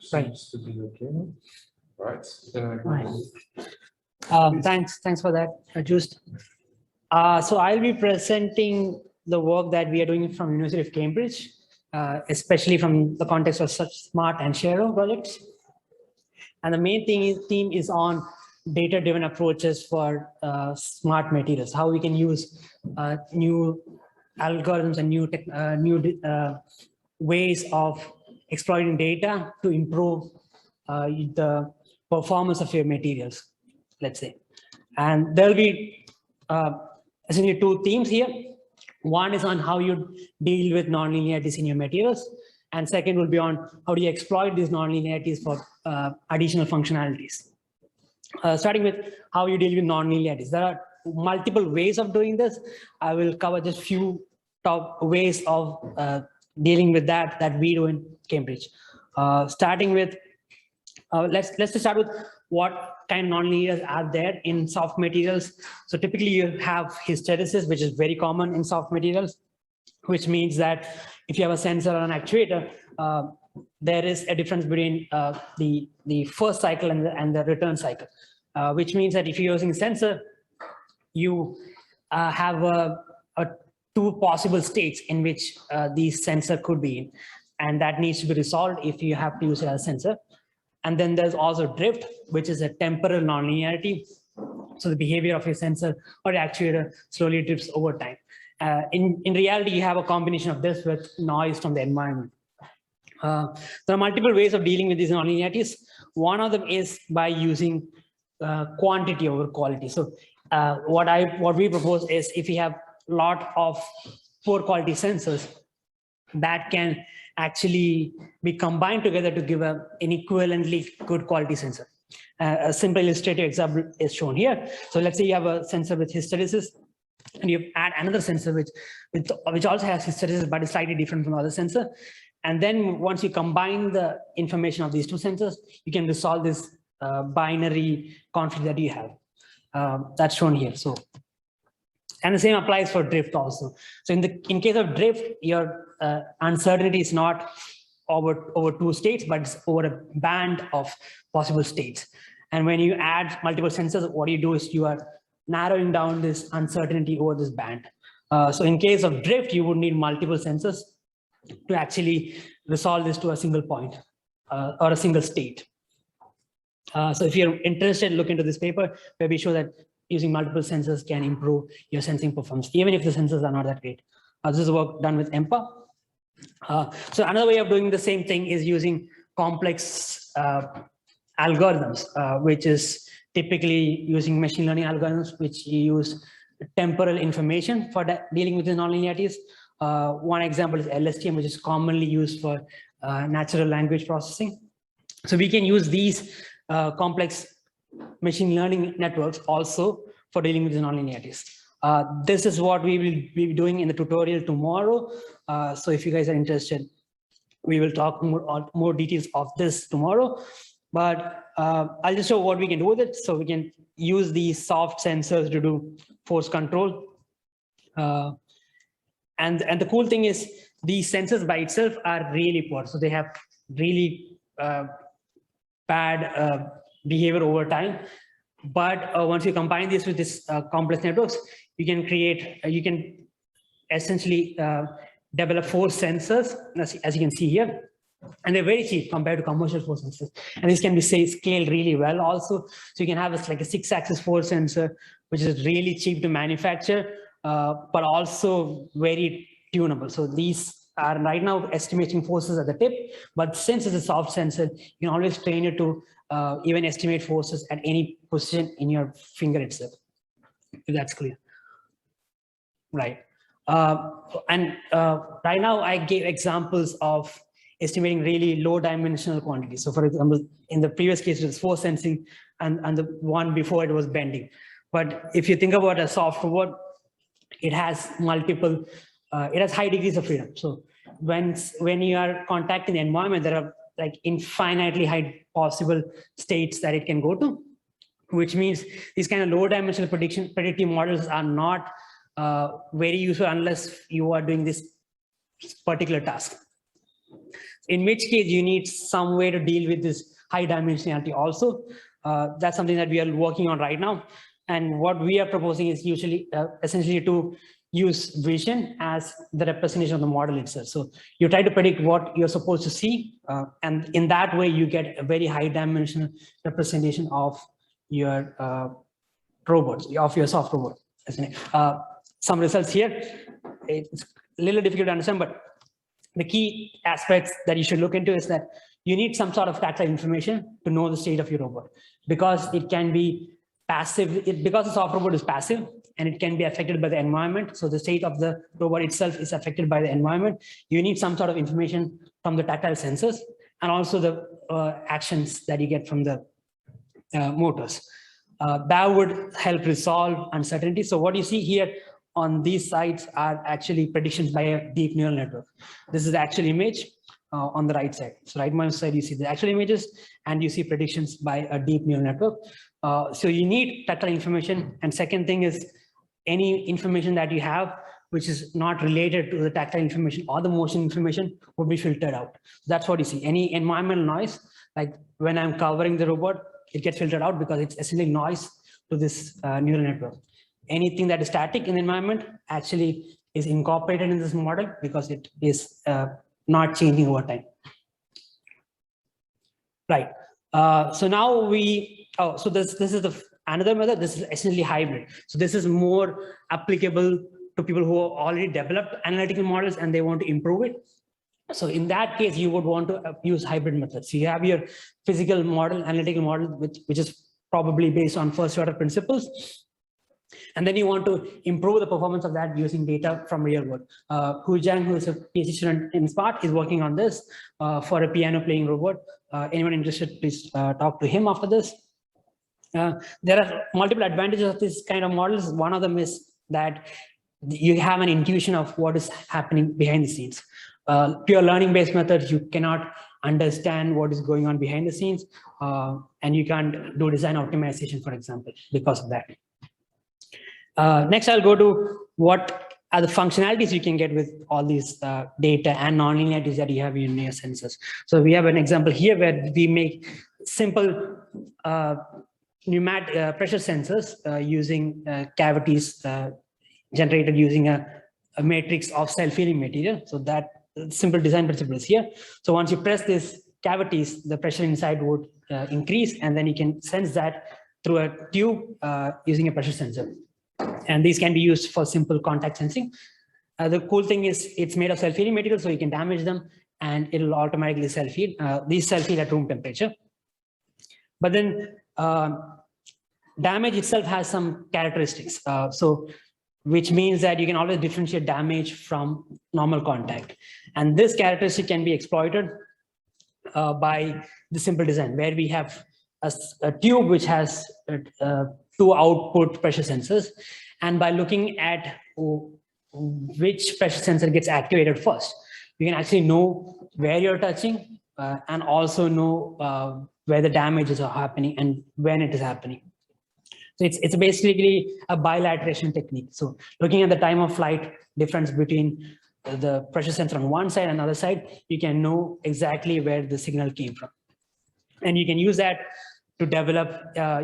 Seems to be okay. Right. Thanks for that, Just. So I'll be presenting the work that we are doing from University of Cambridge, especially from the context of such smart and Shero projects. And the main theme is on data-driven approaches for smart materials, how we can use new algorithms and new ways of exploiting data to improve the performance of your materials, let's say. And there'll be essentially two themes here. One is on how you deal with nonlinearities in your materials, and second will be on how do you exploit these nonlinearities for additional functionalities. Starting with how you deal with nonlinearities. There are multiple ways of doing this. I will cover just few top ways of dealing with that we do in Cambridge. Starting with, let's just start with what kind of nonlinearities are there in soft materials. So typically you have hysteresis, which is very common in soft materials, which means that if you have a sensor or an actuator, there is a difference between the first cycle and the return cycle, which means that if you're using a sensor, you have two possible states in which the sensor could be in, and that needs to be resolved if you have to use it as a sensor. And then there's also drift, which is a temporal nonlinearity. So the behavior of your sensor or actuator slowly drifts over time. In reality, you have a combination of this with noise from the environment. There are multiple ways of dealing with these nonlinearities. One of them is by using quantity over quality. So what we propose is if we have a lot of poor quality sensors that can actually be combined together to give an equivalently good quality sensor. A simple illustrative example is shown here. So let's say you have a sensor with hysteresis, and you add another sensor which also has hysteresis but is slightly different from the other sensor. And then once you combine the information of these two sensors, you can resolve this binary conflict that you have. That's shown here. So, and the same applies for drift also. So in case of drift, your uncertainty is not over two states, but it's over a band of possible states. And when you add multiple sensors, what you do is you are narrowing down this uncertainty over this band. So in case of drift, you would need multiple sensors to actually resolve this to a single point or a single state. So if you're interested, look into this paper where we show that using multiple sensors can improve your sensing performance, even if the sensors are not that great. This is work done with EMPA. So another way of doing the same thing is using complex algorithms, which is typically using machine learning algorithms, which use temporal information for dealing with the nonlinearities. One example is LSTM, which is commonly used for natural language processing. So we can use these complex machine learning networks also for dealing with the nonlinearities. This is what we will be doing in the tutorial tomorrow. So if you guys are interested, we will talk more details of this tomorrow. But I'll just show what we can do with it. So we can use these soft sensors to do force control. And the cool thing is these sensors by itself are really poor. So they have really bad behavior over time. But once you combine this with this complex networks, you can essentially develop force sensors, as you can see here. And they're very cheap compared to commercial force sensors. And this can be scaled really well also. So you can have like a 6-axis force sensor, which is really cheap to manufacture, but also very tunable. So these are right now estimating forces at the tip, but since it's a soft sensor, you can always train it to even estimate forces at any position in your finger itself, if that's clear. Right. Right now I gave examples of estimating really low dimensional quantities. So for example, in the previous case, it was force sensing, and the one before it was bending. But if you think about a soft robot, it has multiple, it has high degrees of freedom. So when you are contacting the environment, there are like infinitely high possible states that it can go to, which means these kind of low dimensional predictive models are not very useful unless you are doing this particular task. in which case you need some way to deal with this high dimensionality also. That's something that we are working on right now. And what we are proposing is usually essentially to use vision as the representation of the model itself. So you try to predict what you're supposed to see, and in that way you get a very high dimensional representation of your robots, of your soft robot. Some results here. It's a little difficult to understand, but the key aspects that you should look into is that you need some sort of tactile information to know the state of your robot, because it can be passive, because the soft robot is passive and it can be affected by the environment. So the state of the robot itself is affected by the environment. You need some sort of information from the tactile sensors and also the actions that you get from the motors. That would help resolve uncertainty. So what you see here on these sides are actually predictions by a deep neural network. This is the actual image on the right side. So right mouse side, you see the actual images and you see predictions by a deep neural network. So you need tactile information. And second thing is any information that you have which is not related to the tactile information or the motion information will be filtered out. That's what you see. Any environmental noise, like when I'm covering the robot, it gets filtered out because it's essentially noise to this neural network. Anything that is static in the environment actually is incorporated in this model because it is not changing over time. Right. So now we, so this is another method. This is essentially hybrid. So this is more applicable to people who have already developed analytical models and they want to improve it. So in that case, you would want to use hybrid methods. So you have your physical model, analytical model, which is probably based on first order principles. And then you want to improve the performance of that using data from real world. Hu Zhang, who is a PhD student in Smart, is working on this for a piano playing robot. Anyone interested, please talk to him after this. There are multiple advantages of this kind of models. One of them is that you have an intuition of what is happening behind the scenes. Pure learning based methods, you cannot understand what is going on behind the scenes, and you can't do design optimization, for example, because of that. Next, I'll go to what are the functionalities you can get with all these data and nonlinearities that you have in your sensors. So we have an example here where we make simple pneumatic pressure sensors using cavities generated using a matrix of self-healing material. So that simple design principle is here. So once you press these cavities, the pressure inside would increase, and then you can sense that through a tube using a pressure sensor. And these can be used for simple contact sensing. The cool thing is it's made of self-healing material, so you can damage them and it'll automatically self-heal. These self-heal at room temperature. But then damage itself has some characteristics. Which means that you can always differentiate damage from normal contact. And this characteristic can be exploited by the simple design, where we have a tube which has two output pressure sensors. And by looking at which pressure sensor gets activated first, you can actually know where you're touching and also know where the damages are happening and when it is happening. So it's basically a bilateration technique. So looking at the time of flight difference between the pressure sensor on one side and the other side, you can know exactly where the signal came from. And you can use that to develop,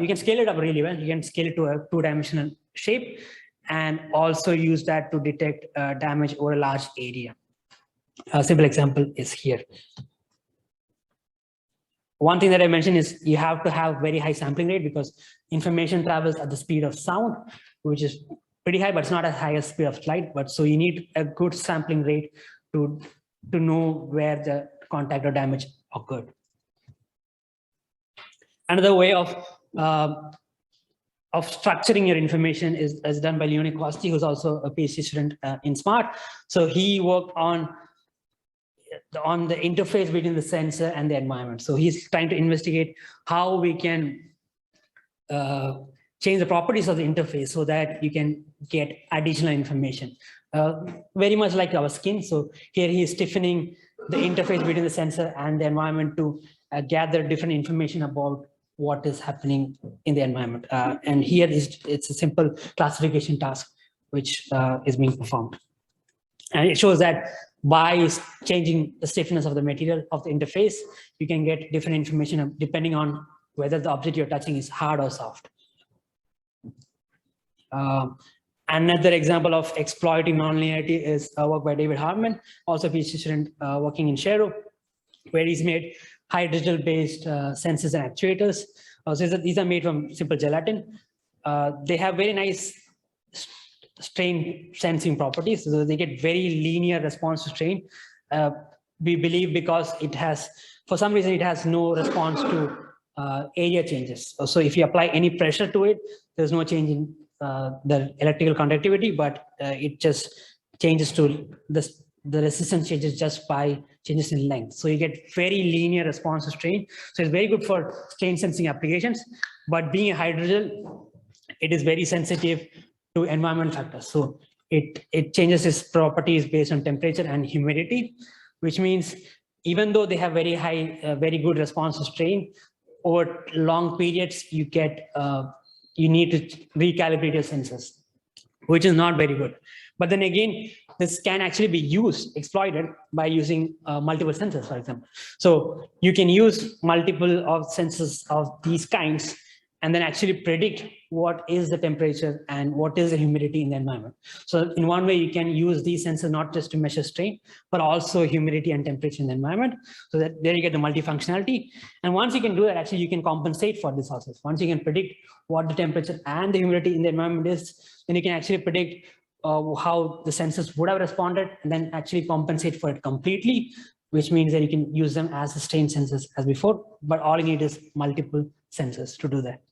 you can scale it up really well. You can scale it to a two-dimensional shape and also use that to detect damage over a large area. A simple example is here. One thing that I mentioned is you have to have very high sampling rate because information travels at the speed of sound, which is pretty high, but it's not as high as speed of light. But so you need a good sampling rate to know where the contact or damage occurred. Another way of structuring your information is done by Leone Costi, who's also a PhD student in Smart. So he worked on the interface between the sensor and the environment. So he's trying to investigate how we can change the properties of the interface so that you can get additional information. Very much like our skin. So here he is stiffening the interface between the sensor and the environment to gather different information about what is happening in the environment. And here it's a simple classification task which is being performed. And it shows that by changing the stiffness of the material of the interface, you can get different information depending on whether the object you're touching is hard or soft. Another example of exploiting nonlinearity is work by David Harmon, also a PhD student working in Shero, where he's made hydrogel-based sensors and actuators. So these are made from simple gelatin. They have very nice strain sensing properties, so they get very linear response to strain. We believe because it has, for some reason, it has no response to area changes. So if you apply any pressure to it, there's no change in the electrical conductivity, but it just changes to this. The resistance changes just by changes in length. So you get very linear response to strain. So it's very good for strain sensing applications, but being a hydrogel, it is very sensitive to environment factors. So it changes its properties based on temperature and humidity, which means even though they have very high, very good response to strain, over long periods, you get, you need to recalibrate your sensors, which is not very good. But then again, this can actually be exploited by using multiple sensors, for example. So you can use multiple of sensors of these kinds and then actually predict what is the temperature and what is the humidity in the environment. So in one way, you can use these sensors not just to measure strain, but also humidity and temperature in the environment. So that there you get the multifunctionality. And once you can do that, actually you can compensate for this also. Once you can predict what the temperature and the humidity in the environment is, then you can actually predict how the sensors would have responded and then actually compensate for it completely, which means that you can use them as the strain sensors as before, but all you need is multiple sensors to do that.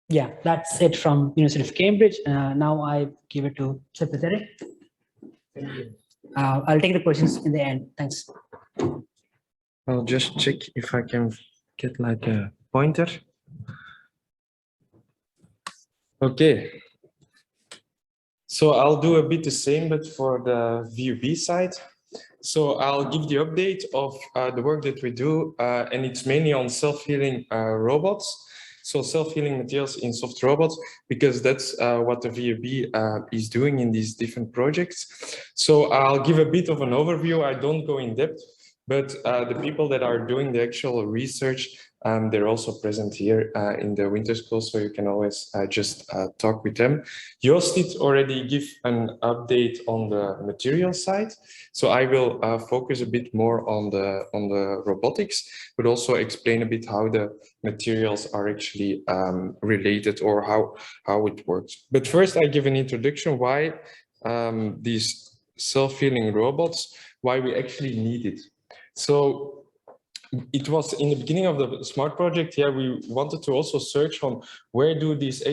Yeah, that's it from University of Cambridge. Now I give it to Seppe. I'll take the questions in the end. Thanks. I'll just check if I can get like a pointer. Okay. So I'll do a bit the same, but for the VUB side. So I'll give the update of the work that we do, and it's mainly on self-healing robots. So self-healing materials in soft robots, because that's what the VUB is doing in these different projects. So I'll give a bit of an overview. I don't go in depth, but the people that are doing the actual research, they're also present here in the winter school, so you can always just talk with them. Joost did already give an update on the material side, so I will focus a bit more on the robotics, but also explain a bit how the materials are actually related or how it works. But first, I give an introduction why these self-healing robots, why we actually need it. So it was in the beginning of the SMART project, yeah, we wanted to also search on where do these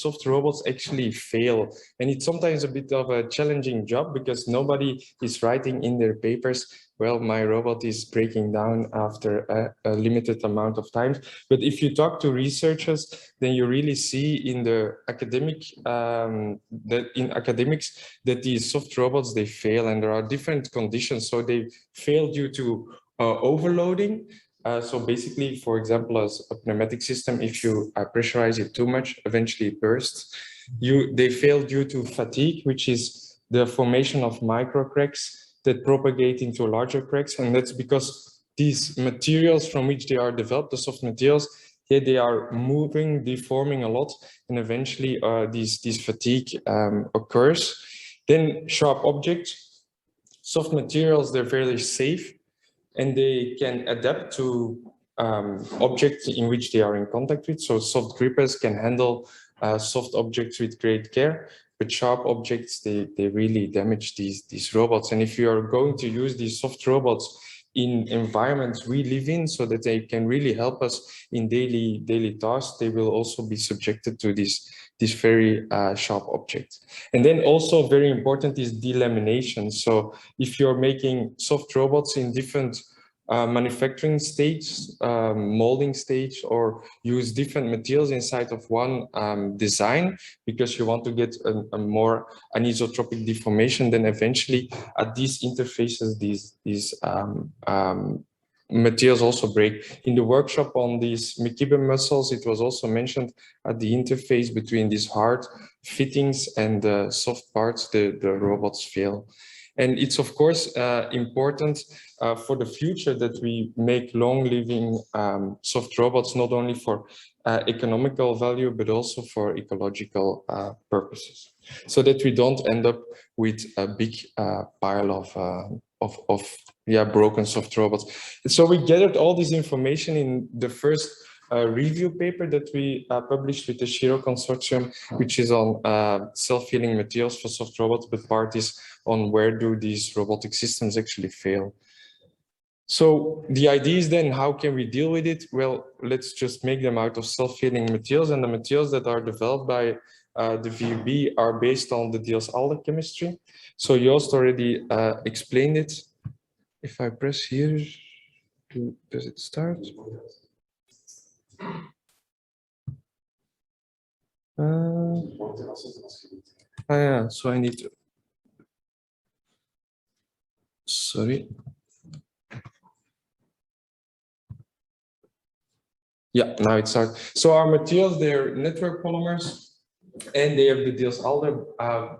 soft robots actually fail. And it's sometimes a bit of a challenging job because nobody is writing in their papers, well, my robot is breaking down after a limited amount of time. But if you talk to researchers, then you really see in the academic, in academics, that these soft robots, they fail, and there are different conditions. So they fail due to overloading. So basically, for example, as a pneumatic system, if you pressurize it too much, eventually it bursts. They fail due to fatigue, which is the formation of micro cracks that propagate into larger cracks. And that's because these materials from which they are developed, the soft materials, yeah, they are moving, deforming a lot, and eventually this fatigue occurs. Then sharp objects, soft materials, they're fairly safe, and they can adapt to objects in which they are in contact with. So soft grippers can handle soft objects with great care, but sharp objects, they really damage these robots. And if you are going to use these soft robots in environments we live in so that they can really help us in daily tasks, they will also be subjected to these very sharp objects. And then also very important is delamination. So if you're making soft robots in different manufacturing stage, molding stage, or use different materials inside of one design because you want to get an isotropic deformation, then eventually at these interfaces, these materials also break. In the workshop on these McKibben muscles, it was also mentioned at the interface between these hard fittings and the soft parts, the robots fail. And it's of course important for the future that we make long-living soft robots, not only for economical value, but also for ecological purposes, so that we don't end up with a big pile of broken soft robots. And so we gathered all this information in the first review paper that we published with the Shiro Consortium, which is on self-healing materials for soft robots, but part is on where do these robotic systems actually fail. So the idea is then, how can we deal with it? Well, let's just make them out of self-healing materials, and the materials that are developed by the VUB are based on the Diels-Alder chemistry. So Joost already explained it. If I press here, does it start? Yeah, so I need to, sorry. Yeah, now it starts. So our materials, they're network polymers, and they have the Diels-Alder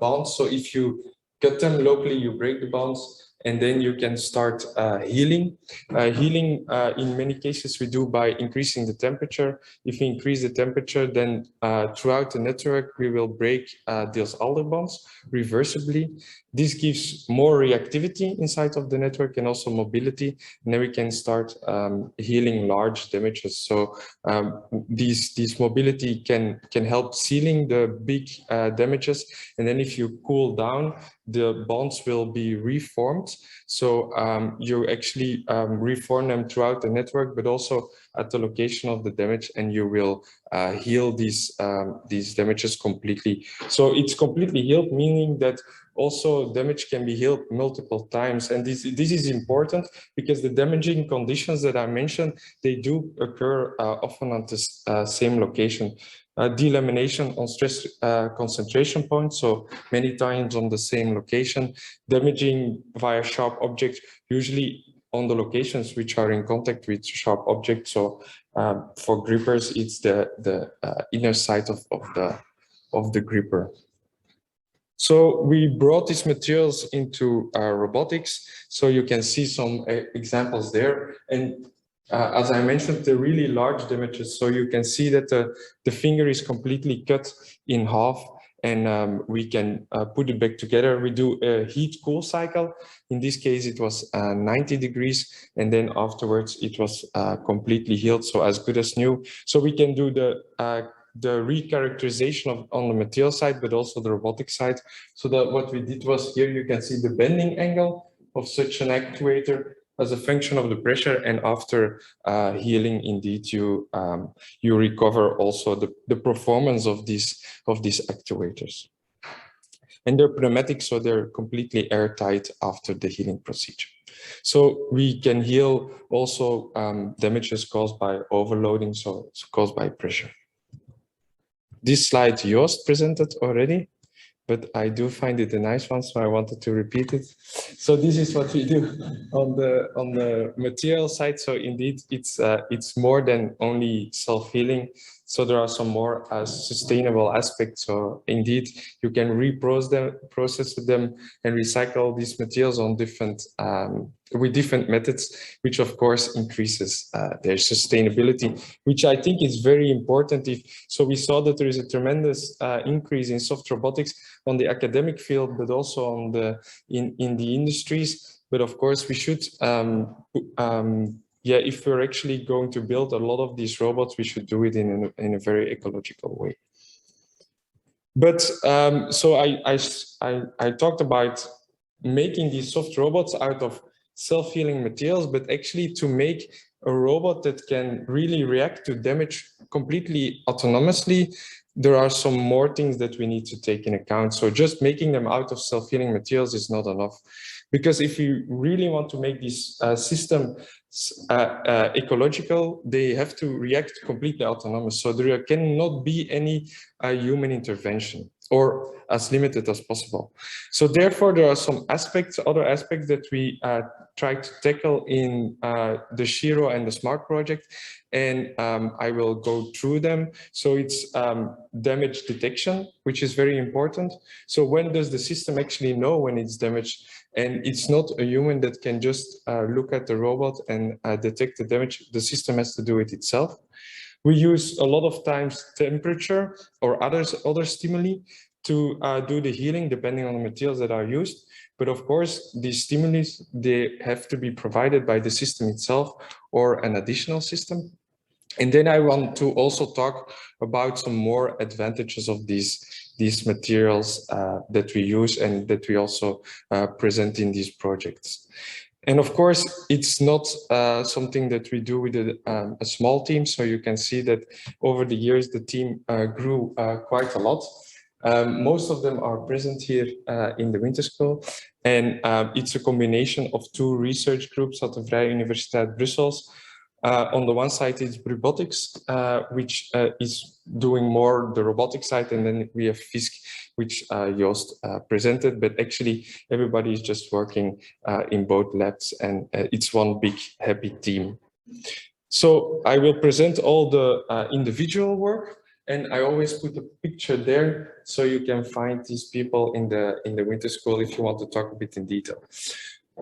bonds. So if you cut them locally, you break the bonds, and then you can start healing. Healing, in many cases, we do by increasing the temperature. If we increase the temperature, then throughout the network, we will break Diels-Alder bonds reversibly. This gives more reactivity inside of the network and also mobility. And then we can start healing large damages. So this mobility can help sealing the big damages. And then if you cool down, the bonds will be reformed. So you actually reform them throughout the network, but also at the location of the damage, and you will heal these damages completely. So it's completely healed, meaning that also damage can be healed multiple times. And this is important because the damaging conditions that I mentioned, they do occur often at the same location. Delamination on stress concentration points, so many times on the same location. Damaging via sharp objects, usually on the locations which are in contact with sharp objects. So for grippers, it's the inner side of the gripper. So we brought these materials into robotics. So you can see some examples there. And as I mentioned, the really large damages. So you can see that the finger is completely cut in half, and we can put it back together. We do a heat-cool cycle. In this case, it was 90 degrees, and then afterwards it was completely healed, so as good as new. So we can do the recharacterization on the material side, but also the robotic side. So that what we did was, here you can see the bending angle of such an actuator as a function of the pressure, and after healing, indeed, you recover also the performance of these actuators. And they're pneumatic, so they're completely airtight after the healing procedure. So we can heal also damages caused by overloading, so it's caused by pressure. This slide Joost presented already, but I do find it a nice one, so I wanted to repeat it. So this is what we do on the material side. So indeed, it's more than only self-healing. So there are some more sustainable aspects. So indeed, you can process them and recycle these materials on with different methods, which of course increases their sustainability, which I think is very important. So we saw that there is a tremendous increase in soft robotics on the academic field, but also on in the industries. But of course, we should, if we're actually going to build a lot of these robots, we should do it in a very ecological way. But so I talked about making these soft robots out of self-healing materials, but actually to make a robot that can really react to damage completely autonomously, there are some more things that we need to take in account. So just making them out of self-healing materials is not enough. Because if you really want to make this system ecological, they have to react completely autonomous. So there cannot be any human intervention. or as limited as possible. So therefore, there are some aspects, other aspects that we try to tackle in the Shiro and the Smart project, and I will go through them. So it's damage detection, which is very important. So when does the system actually know when it's damaged? And it's not a human that can just look at the robot and detect the damage. The system has to do it itself. We use a lot of times temperature or other stimuli to do the healing depending on the materials that are used. But of course, these stimuli, they have to be provided by the system itself or an additional system. And then I want to also talk about some more advantages of these materials that we use and that we also present in these projects. And of course, it's not something that we do with a small team. So you can see that over the years, the team grew quite a lot. Most of them are present here in the winter school. And it's a combination of two research groups at the Vrije Universiteit Brussels. On the one side, it's robotics, which is doing more the robotic side, and then we have Fisk, which Joost presented, but actually everybody is just working in both labs, and it's one big happy team. So I will present all the individual work, and I always put a picture there so you can find these people in the winter school if you want to talk a bit in detail.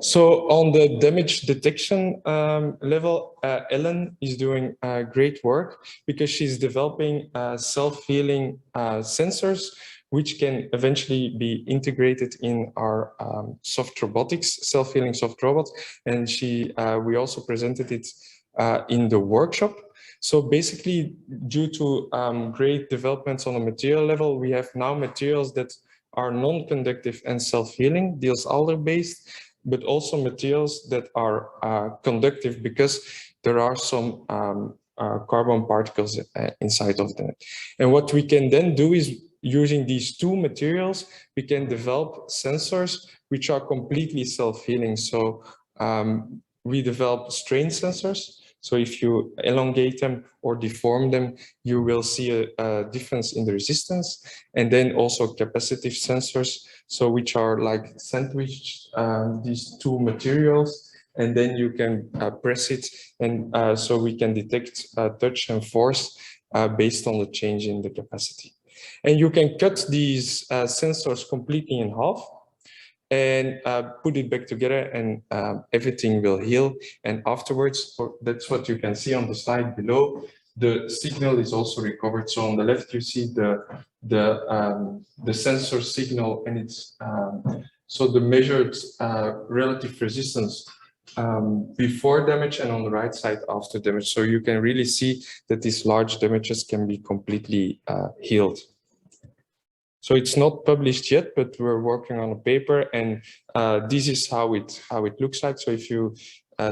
So on the damage detection level, Ellen is doing great work because she's developing self-healing sensors, which can eventually be integrated in our soft robotics, self-healing soft robots. And we also presented it in the workshop. So basically, due to great developments on a material level, we have now materials that are non-conductive and self-healing, Diels-Alder-based, but also materials that are conductive because there are some carbon particles inside of them. And what we can then do is, using these two materials, we can develop sensors which are completely self-healing. So we develop strain sensors. So if you elongate them or deform them, you will see a difference in the resistance. And then also capacitive sensors, so which are like sandwiched these two materials, and then you can press it, and so we can detect touch and force based on the change in the capacity. And you can cut these sensors completely in half and put it back together, and everything will heal. And afterwards, that's what you can see on the slide below, the signal is also recovered. So on the left, you see the sensor signal, and it's so the measured relative resistance before damage, and on the right side after damage. So you can really see that these large damages can be completely healed. So it's not published yet, but we're working on a paper, and this is how it looks like. So if you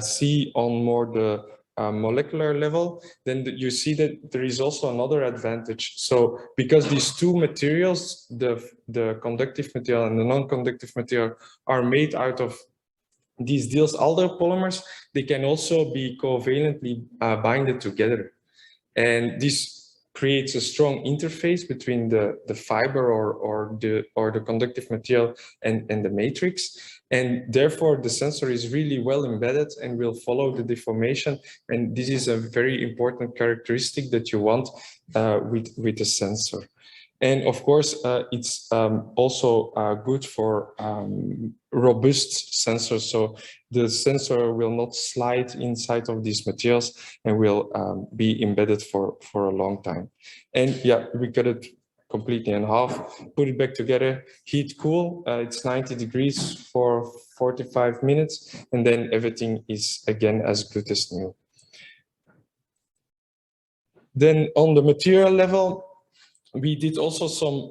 see on more the molecular level, then you see that there is also another advantage. So because these two materials, the conductive material and the non-conductive material, are made out of these Diels-Alder polymers, they can also be covalently binded together. And this creates a strong interface between the fiber or the conductive material and the matrix. And therefore, the sensor is really well embedded and will follow the deformation. And this is a very important characteristic that you want with a sensor. And of course, it's also good for robust sensors. So the sensor will not slide inside of these materials and will be embedded for a long time. And yeah, we cut it completely in half, put it back together, heat cool. It's 90 degrees for 45 minutes, and then everything is again as good as new. Then on the material level, we did also some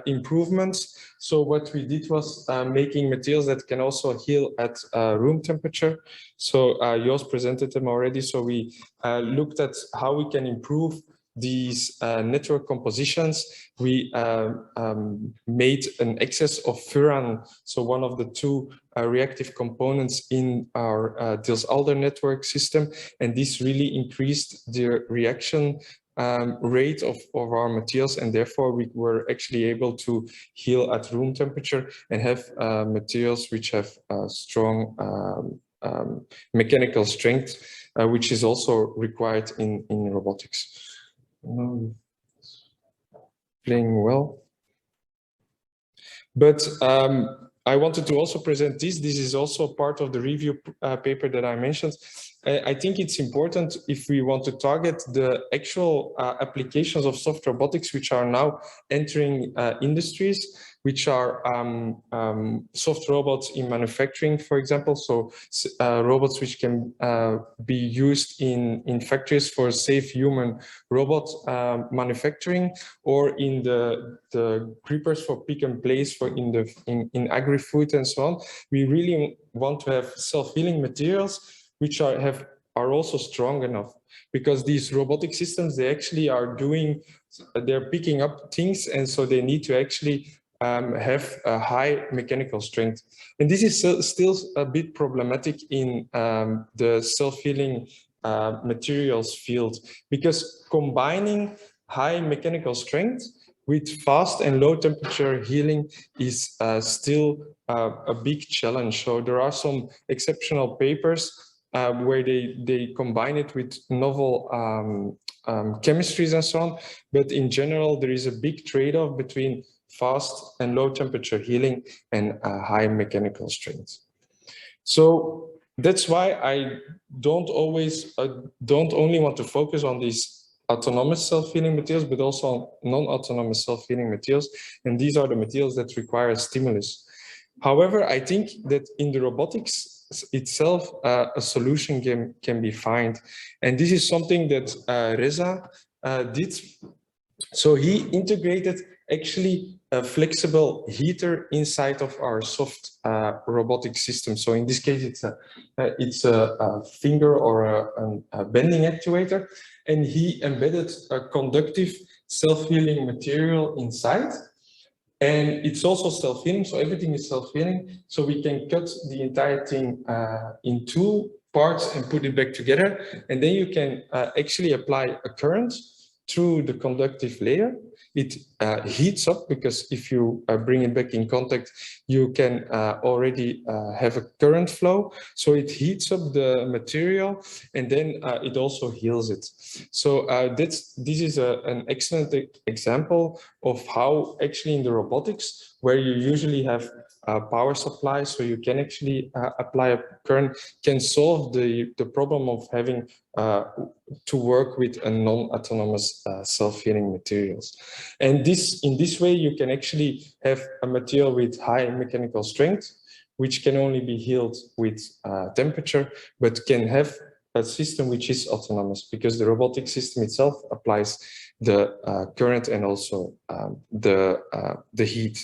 improvements. So what we did was making materials that can also heal at room temperature. So Joost presented them already. So we looked at how we can improve these network compositions. We made an excess of furan, so one of the two reactive components in our Diels-Alder network system, and this really increased the reaction rate of our materials, and therefore we were actually able to heal at room temperature and have materials which have strong mechanical strength, which is also required in robotics. Playing well. But I wanted to also present this. This is also part of the review paper that I mentioned. I think it's important if we want to target the actual applications of soft robotics, which are now entering industries, which are soft robots in manufacturing, for example. So robots which can be used in factories for safe human robot manufacturing, or in the creepers for pick and place for in agri-food and so on. We really want to have self-healing materials which are also strong enough, because these robotic systems, they actually are they're picking up things, and so they need to actually have a high mechanical strength. And this is still a bit problematic in the self-healing materials field, because combining high mechanical strength with fast and low temperature healing is still a big challenge. So there are some exceptional papers where they combine it with novel chemistries and so on. But in general, there is a big trade-off between fast and low temperature healing and high mechanical strength. So that's why I don't only want to focus on these autonomous self-healing materials, but also on non-autonomous self-healing materials. And these are the materials that require stimulus. However, I think that in the robotics itself, a solution can be found. And this is something that Reza did. So he integrated actually a flexible heater inside of our soft robotic system. So in this case, it's a finger or a bending actuator, and he embedded a conductive self-healing material inside. And it's also self-healing, so everything is self-healing. So we can cut the entire thing in two parts and put it back together. And then you can actually apply a current through the conductive layer. It heats up, because if you bring it back in contact, you can already have a current flow. So it heats up the material, and then it also heals it. So this is an excellent example of how actually in the robotics, where you usually have a power supply, so you can actually apply a current, can solve the problem of having to work with a non-autonomous self-healing materials. And in this way, you can actually have a material with high mechanical strength, which can only be healed with temperature, but can have a system which is autonomous, because the robotic system itself applies the current and also the heat.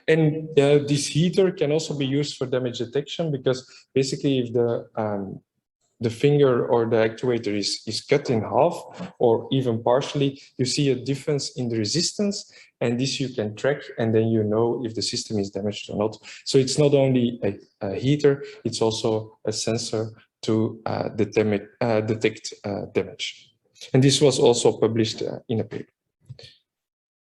And this heater can also be used for damage detection, because basically if the finger or the actuator is cut in half or even partially, you see a difference in the resistance, and this you can track, and then you know if the system is damaged or not. So it's not only a heater, it's also a sensor to detect damage. And this was also published in a paper.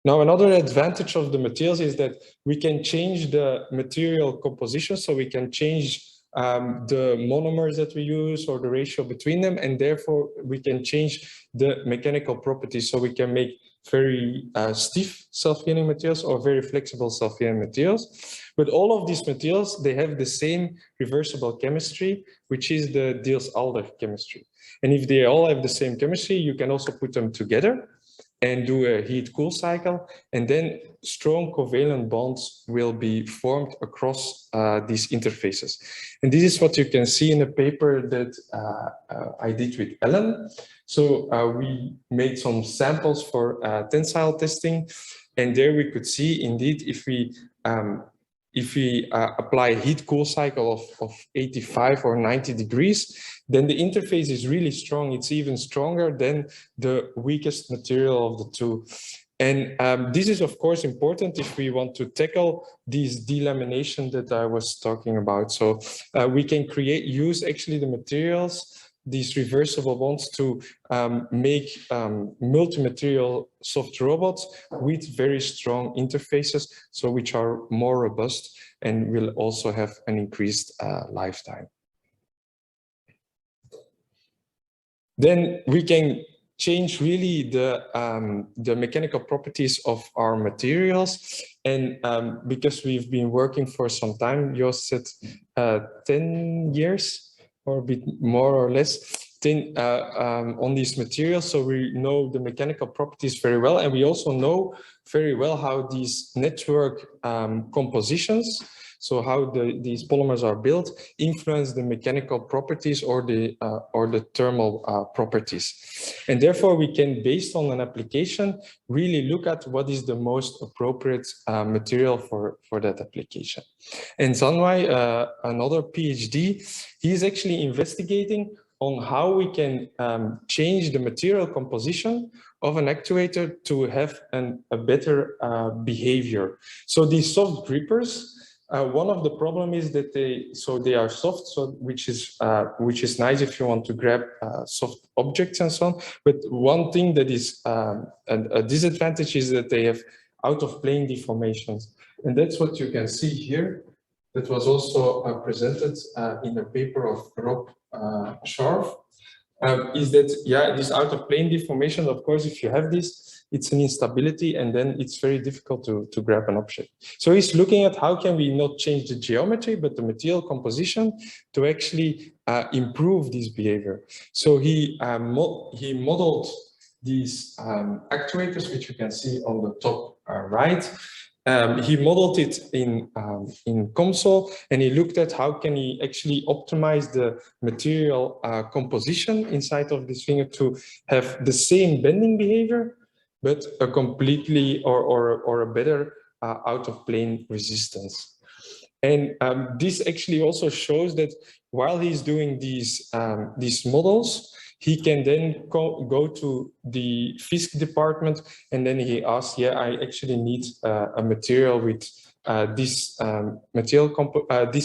Now, another advantage of the materials is that we can change the material composition, so we can change the monomers that we use or the ratio between them, and therefore we can change the mechanical properties. So we can make very stiff self-healing materials or very flexible self-healing materials. But all of these materials, they have the same reversible chemistry, which is the Diels-Alder chemistry. And if they all have the same chemistry, you can also put them together and do a heat-cool cycle, and then strong covalent bonds will be formed across these interfaces. And this is what you can see in a paper that I did with Ellen. So we made some samples for tensile testing, and there we could see indeed if we apply a heat-cool cycle of 85 or 90 degrees, then the interface is really strong. It's even stronger than the weakest material of the two. And this is, of course, important if we want to tackle these delamination that I was talking about. So we can use actually the materials these reversible bonds to make multi-material soft robots with very strong interfaces, so which are more robust and will also have an increased lifetime. Then we can change really the mechanical properties of our materials. And because we've been working for some time, Joost said 10 years or a bit more or less on these materials. So we know the mechanical properties very well. And we also know very well how these network compositions, so how these polymers are built, influence the mechanical properties or the thermal properties. And therefore, we can, based on an application, really look at what is the most appropriate material for that application. And Zanwai, another PhD, he is actually investigating on how we can change the material composition of an actuator to have a better behavior. So these soft grippers, one of the problem is that they are soft, so which is nice if you want to grab soft objects and so on. But one thing that is a disadvantage is that they have out of plane deformations, and that's what you can see here. That was also presented in a paper of Rob Scharf. Is that this out of plane deformation? Of course, if you have this, it's an instability, and then it's very difficult to grab an object. So he's looking at how can we not change the geometry, but the material composition to actually improve this behavior. So he modeled these actuators, which you can see on the top right. He modeled it in COMSOL, and he looked at how can he actually optimize the material composition inside of this finger to have the same bending behavior, but a completely or a better out of plane resistance. And this actually also shows that while he's doing these models, he can then go to the Fisk department, and then he asks, I actually need a material with this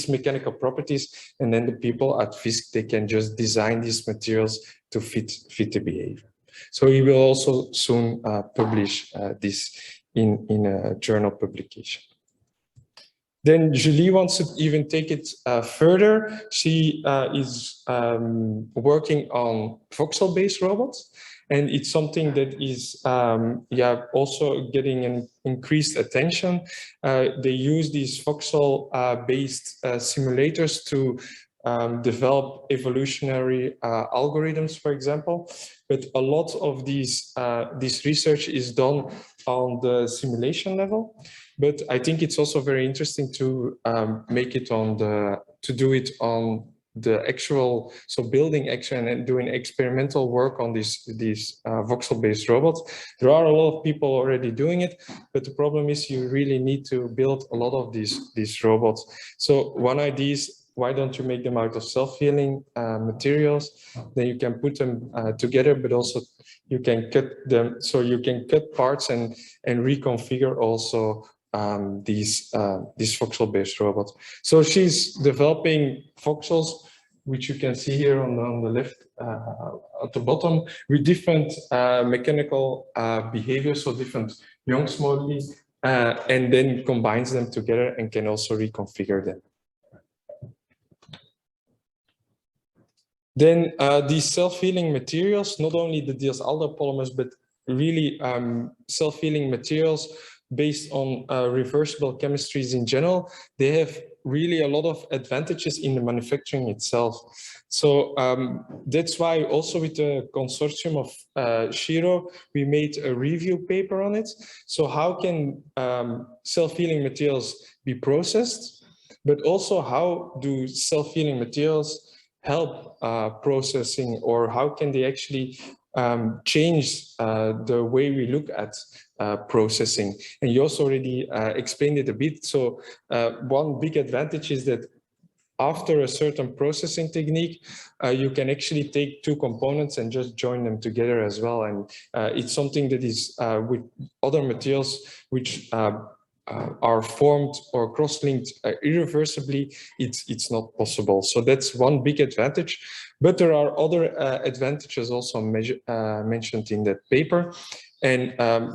mechanical properties, and then the people at Fisk, they can just design these materials to fit the behavior. So he will also soon publish this in a journal publication. Then Julie wants to even take it further. She is working on voxel-based robots, and it's something that is also getting an increased attention. They use these voxel-based simulators to develop evolutionary algorithms, for example. But a lot of this research is done on the simulation level. But I think it's also very interesting to do it on the actual, so building action and doing experimental work on these voxel-based robots. There are a lot of people already doing it, but the problem is you really need to build a lot of these robots. So one idea is, why don't you make them out of self-healing materials? Then you can put them together, but also you can cut them, so you can cut parts and reconfigure also these voxel-based robots. So she's developing voxels, which you can see here on the left at the bottom, with different mechanical behaviors, so different Young's moduli, and then combines them together and can also reconfigure them. Then these self-healing materials, not only the Diels-Alder polymers, but really self-healing materials based on reversible chemistries in general, they have really a lot of advantages in the manufacturing itself. So that's why also with the consortium of Shiro, we made a review paper on it. So how can self-healing materials be processed, but also how do self-healing materials help processing, or how can they actually change the way we look at processing? And you also already explained it a bit. So one big advantage is that after a certain processing technique, you can actually take two components and just join them together as well. And it's something that is with other materials which are formed or cross-linked irreversibly, it's not possible. So that's one big advantage. But there are other advantages also mentioned in that paper. And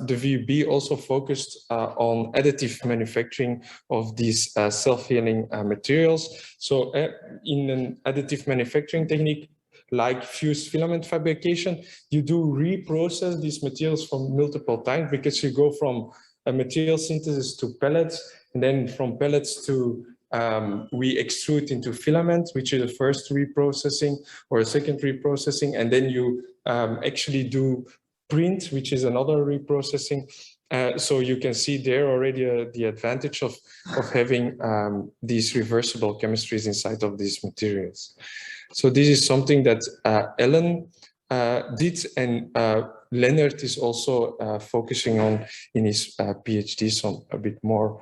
the VUB also focused on additive manufacturing of these self-healing materials. So in an additive manufacturing technique, like fused filament fabrication, you do reprocess these materials from multiple times, because you go from a material synthesis to pellets, and then from pellets to we extrude into filament, which is the first reprocessing or a second reprocessing, and then you actually do print, which is another reprocessing. So you can see there already the advantage of having these reversible chemistries inside of these materials. So this is something that Ellen did, and Leonard is also focusing on in his PhD some a bit more.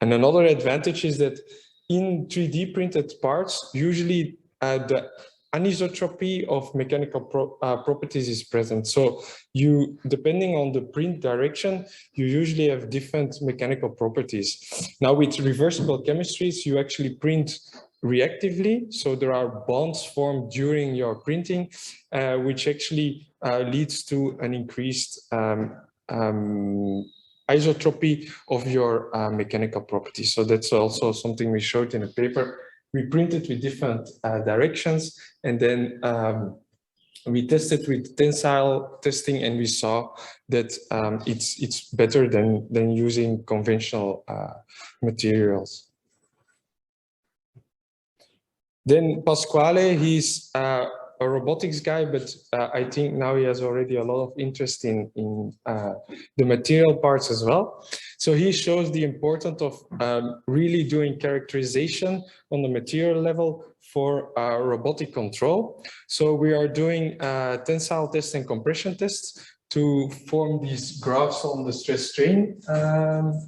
And another advantage is that in 3D printed parts, usually the anisotropy of mechanical properties is present. So you, depending on the print direction, you usually have different mechanical properties. Now with reversible chemistries, you actually print reactively. So there are bonds formed during your printing, which actually leads to an increased isotropy of your mechanical properties. So that's also something we showed in a paper. We printed with different directions, and then we tested with tensile testing, and we saw that it's better than using conventional materials. Then Pasquale, he's a robotics guy, but I think now he has already a lot of interest in the material parts as well. So he shows the importance of really doing characterization on the material level for robotic control. So we are doing tensile tests and compression tests to form these graphs on the stress strain.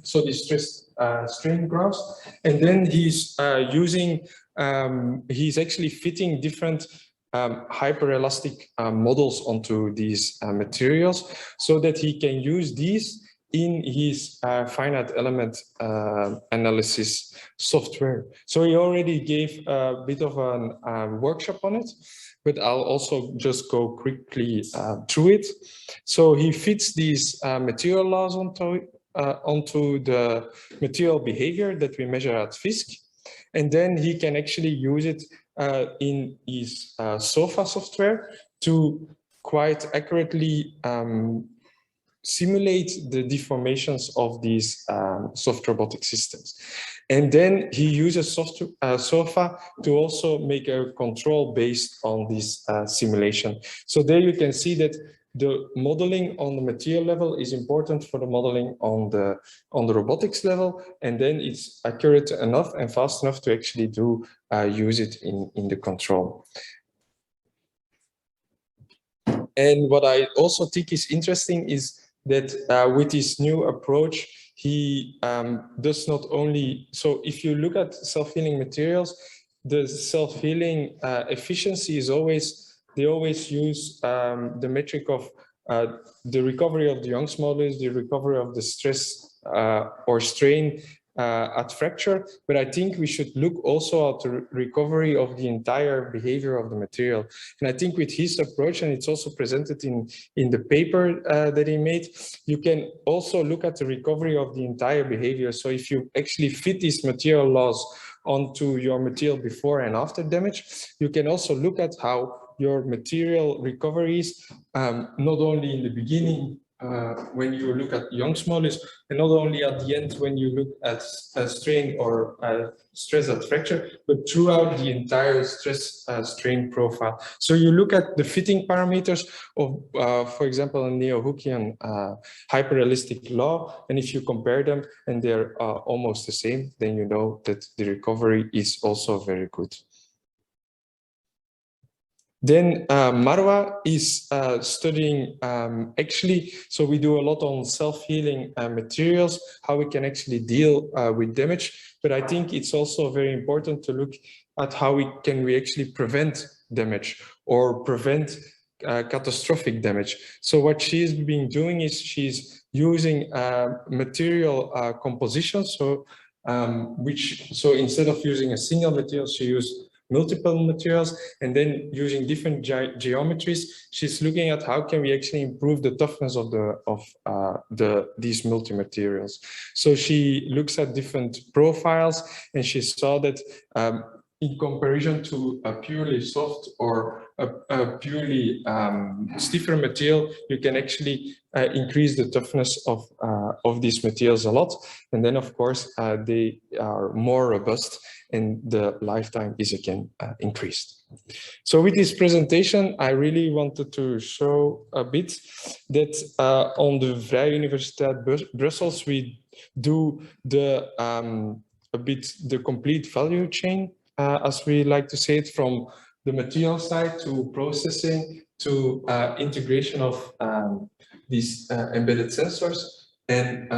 So these stress strain graphs. And then he's he's actually fitting different hyperelastic models onto these materials, so that he can use these in his finite element analysis software. So he already gave a bit of a workshop on it, but I'll also just go quickly through it. So he fits these material laws onto the material behavior that we measure at FISC. And then he can actually use it in his SOFA software to quite accurately simulate the deformations of these soft robotic systems. And then he uses SOFA to also make a control based on this simulation. So there you can see that the modeling on the material level is important for the modeling on the robotics level, and then it's accurate enough and fast enough to actually use it in the control. And what I also think is interesting is that with this new approach, he does not only, so if you look at self-healing materials, the self-healing efficiency is always, they always use the metric of the recovery of the Young's modulus, the recovery of the stress or strain at fracture. But I think we should look also at the recovery of the entire behavior of the material. And I think with his approach, and it's also presented in the paper that he made, you can also look at the recovery of the entire behavior. So if you actually fit these material laws onto your material before and after damage, you can also look at how your material recoveries, not only in the beginning when you look at Young's modulus, and not only at the end when you look at strain or stress at fracture, but throughout the entire stress strain profile. So you look at the fitting parameters of, for example, a neo-Hookean hyperrealistic law, and if you compare them and they're almost the same, then you know that the recovery is also very good. Then Marwa is studying actually, so we do a lot on self-healing materials, how we can actually deal with damage. But I think it's also very important to look at how we actually prevent damage or prevent catastrophic damage. So what she's been doing is she's using material composition. So instead of using a single material, she used multiple materials, and then using different geometries, she's looking at how can we actually improve the toughness of these multi-materials. So she looks at different profiles, and she saw that in comparison to a purely soft or a purely stiffer material, you can actually increase the toughness of these materials a lot. And then, of course, they are more robust, and the lifetime is again increased. So with this presentation, I really wanted to show a bit that on the Vrije Universiteit Brussels, we do the complete value chain, as we like to say it, from the material side to processing to integration of these embedded sensors, and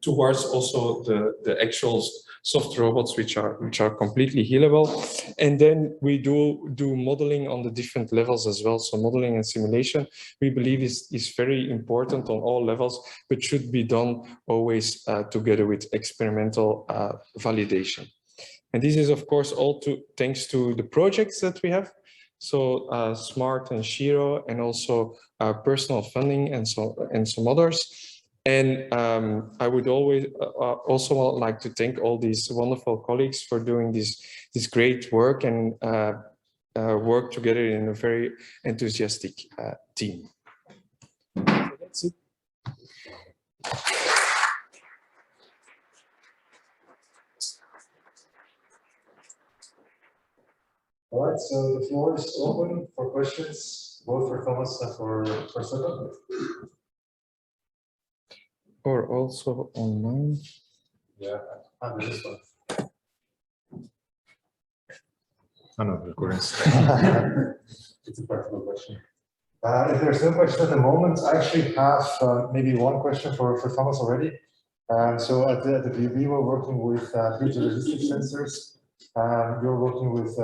towards also the actual soft robots, which are completely healable. And then we do modeling on the different levels as well. So modeling and simulation, we believe is very important on all levels, but should be done always together with experimental validation. And this is, of course, all thanks to the projects that we have. So SMART and Shiro, and also personal funding and some others. And I would always also like to thank all these wonderful colleagues for doing this great work and work together in a very enthusiastic team. So that's it. All right, so the floor is open for questions, both for Thomas and for Seppe. Or also online. Yeah, and this one. I know, of course. It's a practical question. If there's no question at the moment, I actually have maybe one question for Thomas already. So at the VUB, we're working with piezoresistive sensors. You're working with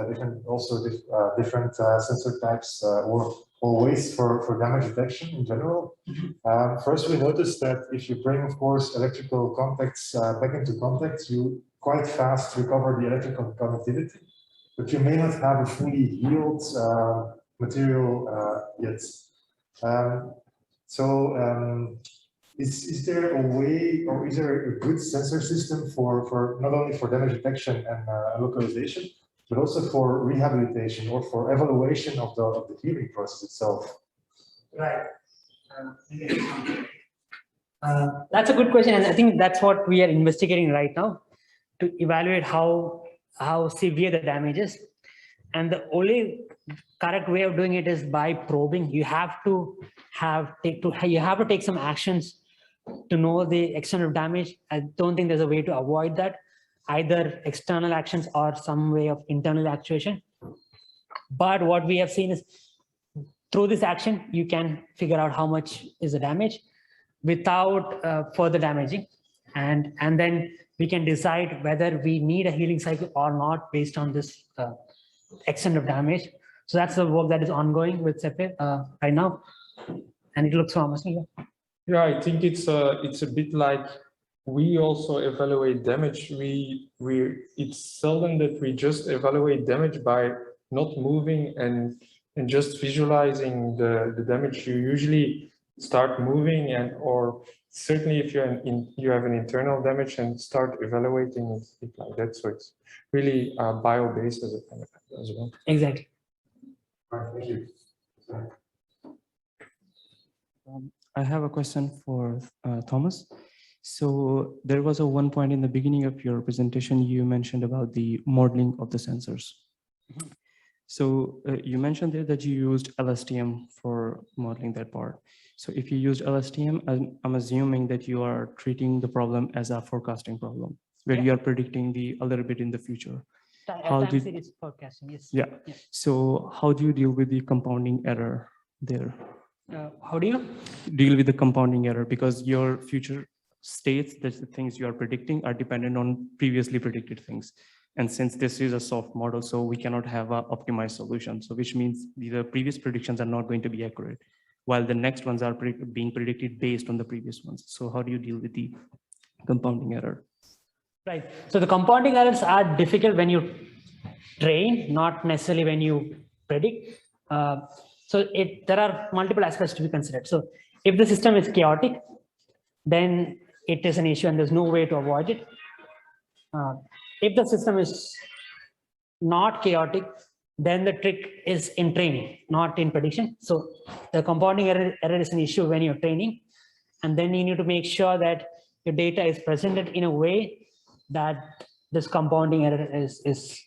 different sensor types or ways for damage detection in general. First, we noticed that if you bring, of course, electrical contacts back into contact, you quite fast recover the electrical conductivity, but you may not have a fully healed material yet. Is there a way, or is there a good sensor system for not only for damage detection and localization, but also for rehabilitation or for evaluation of the healing process itself? Right. That's a good question, and I think that's what we are investigating right now to evaluate how severe the damage is. And the only correct way of doing it is by probing. You have to take some actions to know the extent of damage. I don't think there's a way to avoid that, either external actions or some way of internal actuation. But what we have seen is through this action, you can figure out how much is the damage without further damaging. And then we can decide whether we need a healing cycle or not based on this extent of damage. So that's the work that is ongoing with Seppe right now. And it looks promising. Yeah, I think it's a bit like we also evaluate damage. It's seldom that we just evaluate damage by not moving and just visualizing the damage. You usually start moving, or certainly if you have an internal damage, and start evaluating it like that. So it's really bio-based as well. Exactly. All right, thank you. I have a question for Thomas. So there was one point in the beginning of your presentation, you mentioned about the modeling of the sensors. Mm-hmm. So you mentioned there that you used LSTM for modeling that part. So if you used LSTM, I'm assuming that you are treating the problem as a forecasting problem, where you are predicting a little bit in the future. Time series forecasting, yes. Yeah. So how do you deal with the compounding error there? How do you deal with the compounding error? Because your future states, that the things you are predicting are dependent on previously predicted things. And since this is a soft model, so we cannot have an optimized solution. So which means the previous predictions are not going to be accurate. while the next ones are being predicted based on the previous ones. So how do you deal with the compounding error? Right. So the compounding errors are difficult when you train, not necessarily when you predict. There are multiple aspects to be considered. So if the system is chaotic, then it is an issue and there's no way to avoid it. If the system is not chaotic, then the trick is in training, not in prediction. So the compounding error is an issue when you're training, and then you need to make sure that your data is presented in a way that this compounding error is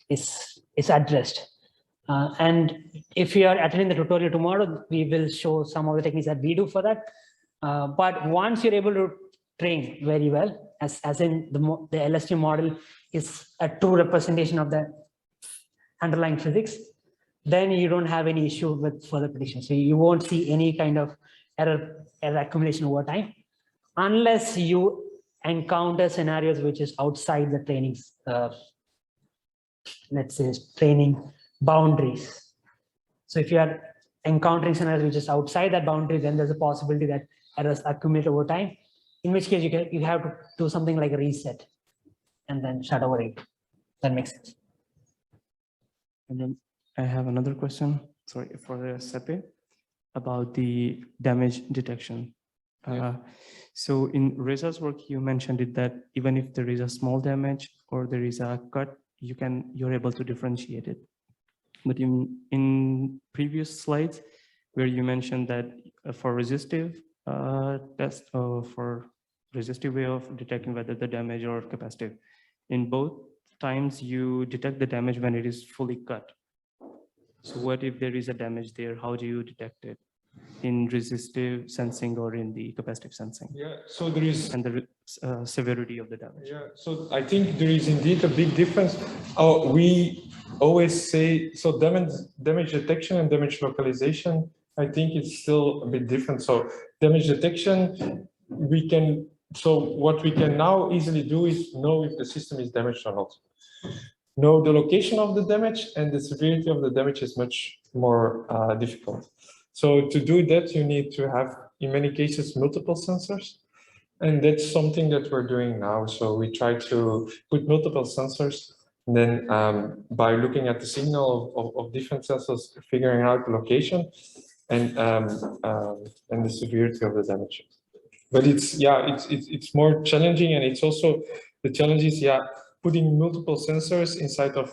addressed. And if you are attending the tutorial tomorrow, we will show some of the techniques that we do for that. But once you're able to train very well, as in the LST model is a true representation of the underlying physics, then you don't have any issue with further prediction. So you won't see any kind of error accumulation over time, unless you encounter scenarios which is outside the training, let's say training boundaries. So if you are encountering scenarios which is outside that boundary, then there's a possibility that errors accumulate over time, in which case you have to do something like a reset and then start over it. That makes sense. And then I have another question, sorry, for Seppe, about the damage detection. So in Reza's work, you mentioned it that even if there is a small damage or there is a cut, you're able to differentiate it. But in previous slides, where you mentioned that for resistive test, for resistive way of detecting whether the damage or capacitive, in both times you detect the damage when it is fully cut. So what if there is a damage there? How do you detect it in resistive sensing or in the capacitive sensing? Yeah, so there is, and the severity of the damage. Yeah, so I think there is indeed a big difference. We always say, so damage detection and damage localization, I think it's still a bit different. So damage detection, what we can now easily do is know if the system is damaged or not. Know the location of the damage, and the severity of the damage is much more difficult. So to do that, you need to have, in many cases, multiple sensors. And that's something that we're doing now. So we try to put multiple sensors, and then by looking at the signal of different sensors, figuring out the location and the severity of the damage. But it's more challenging, and it's also the challenge is putting multiple sensors inside of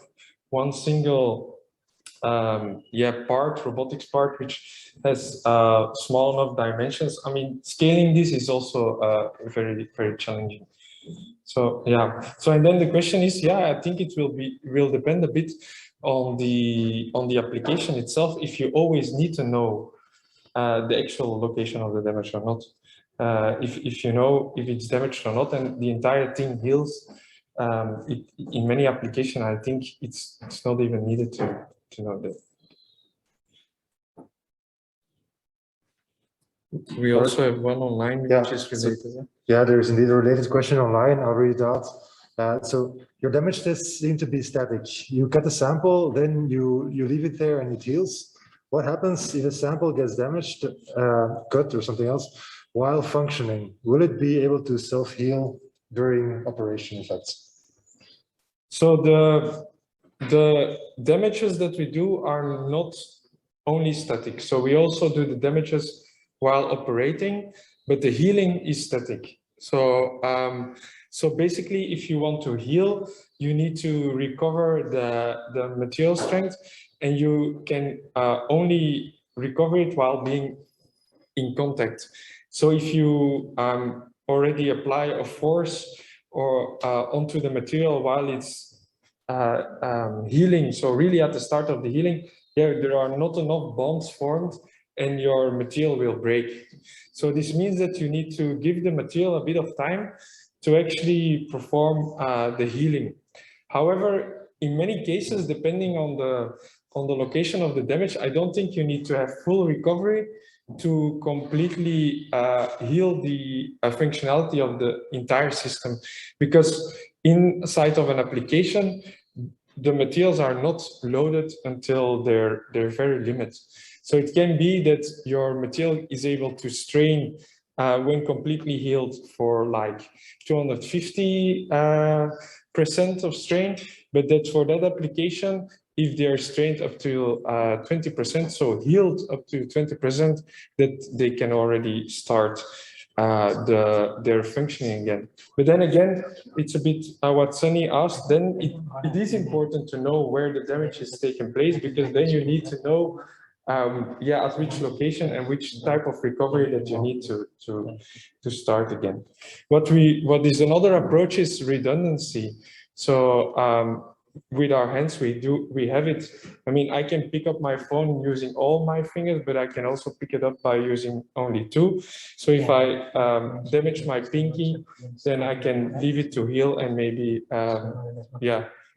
one single robotics part, which has small enough dimensions. I mean, scaling this is also very, very challenging. So and then the question is, I think it will depend a bit on the application itself, if you always need to know the actual location of the damage or not. If you know if it's damaged or not, and the entire thing heals, in many applications, I think it's not even needed to know that. We also have one online which is related. There is indeed a related question online. I'll read it out. So your damage tests seem to be static. You cut a sample, then you leave it there and it heals. What happens if a sample gets damaged, cut or something else, while functioning? Will it be able to self-heal during operation effects? So the damages that we do are not only static. So we also do the damages while operating, but the healing is static. So so basically, if you want to heal, you need to recover the material strength, and you can only recover it while being in contact. So if you already apply a force or onto the material while it's healing, so really at the start of the healing, there are not enough bonds formed and your material will break. So this means that you need to give the material a bit of time to actually perform the healing. However, in many cases, depending on the location of the damage, I don't think you need to have full recovery to completely heal the functionality of the entire system, because inside of an application, the materials are not loaded until their very limit. So it can be that your material is able to strain when completely healed for like 250% of strain, but that for that application, if they are strained up to 20%, so healed up to 20%, that they can already start their functioning again. But then again, it's a bit what Sunny asked, then it is important to know where the damage is taking place, because then you need to know at which location and which type of recovery that you need to start again. What is another approach is redundancy. So with our hands, we have it. I mean, I can pick up my phone using all my fingers, but I can also pick it up by using only two. So if I damage my pinky, then I can leave it to heal and maybe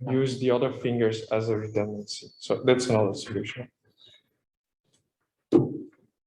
use the other fingers as a redundancy. So that's another solution.